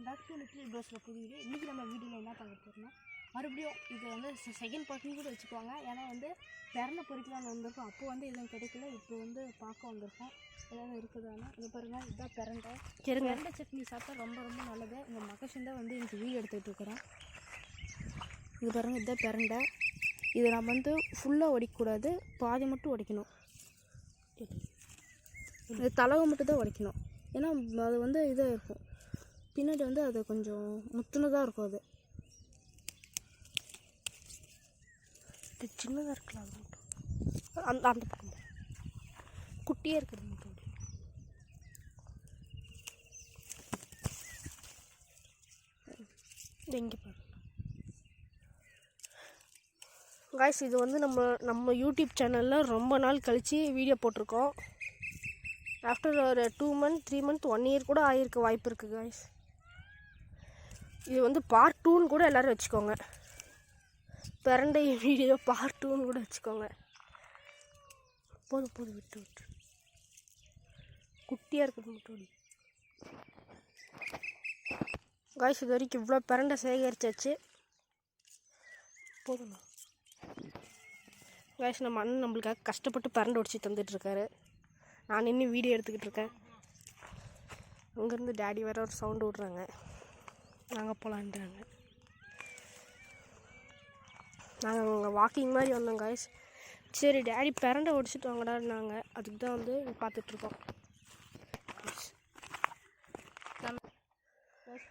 Welcome back to little ப்ரோஸில் புது video. இன்றைக்கி நம்ம வீடியோவில் என்ன பார்க்க போகிறோம்னா மறுபடியும் இது வந்து செகண்ட் பார்ட்னு கூட வச்சுக்குவாங்க. ஏன்னா வந்து பிறந்த பொறிக்கலான்னு வந்திருக்கோம். அப்போ வந்து எதுவும் கிடைக்கல. இப்போ வந்து பார்க்க வந்திருக்கோம் ஏதாவது இருக்குதானா. இது பாருங்கள், இதுதான் பிரண்டை. பிரண்டை சட்னி சாப்பிட்டா ரொம்ப ரொம்ப நல்லது. எங்கள் மகேஷன் வந்து எனக்கு வீடியோ எடுத்துகிட்டு இருக்கிறேன். இது பாருங்கள், இதுதான் பிரண்டை. இதை நம்ம வந்து ஃபுல்லாக உடைக்கக்கூடாது, பாதி மட்டும் உடைக்கணும். இது தலவை மட்டும் தான் உடைக்கணும். ஏன்னா அது வந்து இதாக இருக்கும், பின்னாடி வந்து அது கொஞ்சம் முத்துனதாக இருக்கும். அது இது சின்னதாக இருக்கலாம், அது மட்டும் அந்த அந்த பக்கம் குட்டியாக இருக்கிறது மட்டும். இது எங்கே பாருங்க காய்ஸ், இது வந்து நம்ம யூடியூப் சேனலில் ரொம்ப நாள் கழித்து வீடியோ போட்டிருக்கோம். ஆஃப்டர் ஒரு 2 month 3 month 1 year கூட ஆகியிருக்க வாய்ப்பு இருக்குது காய்ஸ். இது வந்து பார்ட் 2ன்னு கூட எல்லோரும் வச்சுக்கோங்க. பிரண்டை வீடியோ பார்ட் 2ன்னு கூட வச்சுக்கோங்க. போதும் போதும், விட்டு விட்டு குட்டியாக இருக்குது மட்டும். காய்ஸ், இது வரைக்கும் இவ்வளோ பிரண்டை சேகரிச்சாச்சு. போதும் காய்ஸ், நம்ம அண்ணன் நம்மளுக்காக கஷ்டப்பட்டு பிரண்டை உடச்சி தந்துட்டுருக்காரு. நான் நின்று வீடியோ எடுத்துக்கிட்டு இருக்கேன். அங்கேருந்து டேடி வேறு ஒரு சவுண்டு விட்றாங்க, நாங்கள் போகலான்றாங்க. நாங்கள் அங்கே வாக்கிங் மாதிரி வந்தோம் காய்ஸ். சரி, டேடி பிரண்டை உடச்சிட்டு வாங்கடான்னாங்க. அதுக்கு தான் வந்து பார்த்துட்ருக்கோம்.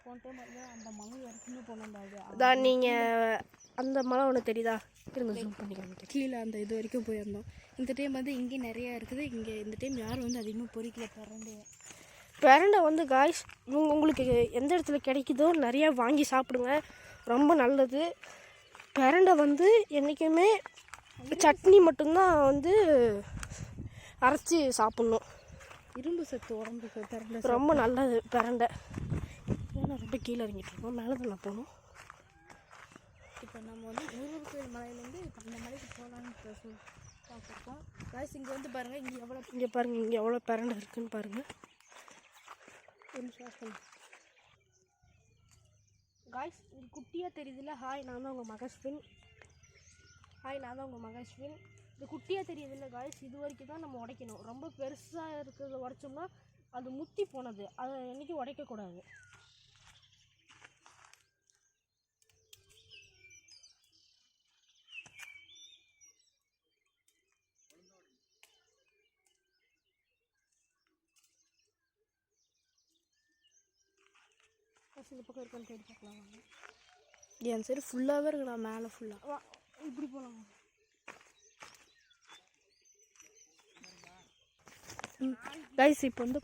போன டைம் வந்து அந்த மலை வரைக்குமே போனோம். அதான் நீங்கள் அந்த மலை ஒன்று தெரியுதா? இருங்க, ஜூம் பண்ணிக்கலாம். கீழே அந்த இது வரைக்கும் போயிருந்தோம். இந்த டைம் வந்து இங்கே நிறையா இருக்குது. இங்கே இந்த டைம் யாரும் வந்து அதிகமாக பொறிக்கல பிரண்டை வந்து காய்ஸ். உங்களுக்கு எந்த இடத்துல கிடைக்குதோ நிறையா வாங்கி சாப்பிடுங்க, ரொம்ப நல்லது. பிரண்டை வந்து என்றைக்குமே சட்னி மட்டும்தான் வந்து அரைச்சி சாப்பிட்ணும். இரும்பு சத்து உடம்புக்கு பிரண்டை ரொம்ப நல்லது. பிரண்டை ஏன்னா ரொம்ப கீழே இறங்கிட்டுருக்கோம், மேலே தான் நான் போகணும். இப்போ நம்ம வந்து முருகர் கோயில் மலையிலேருந்து இப்போ அந்த மலைக்கு போகலான்னு பார்த்துருக்கோம் காய்ஸ். இங்கே வந்து பாருங்கள், இங்கே பாருங்கள், இங்கே எவ்வளோ பிரண்டை இருக்குதுன்னு பாருங்கள். காய்ஸ், இது குட்டியாக தெரியுதுல்ல? ஹாய், நான் தான் உங்கள் மகேஷ்வின். இது குட்டியாக தெரியுதுல்ல காய்ஸ்? இது வரைக்கும் தான் நம்ம உடைக்கணும். ரொம்ப பெருசாக இருக்கிறத உடைச்சோம்னா அது முத்தி போனது, அதை என்றைக்கும் உடைக்கக்கூடாது. இந்த பக்கம் இருக்கான்னு தேடி பார்க்கலாம் வாங்க. என் சைடு ஃபுல்லாகவே இருக்குடா, மேலே ஃபுல்லாக. இப்படி போகலாம் கைஸ். இப்போ வந்து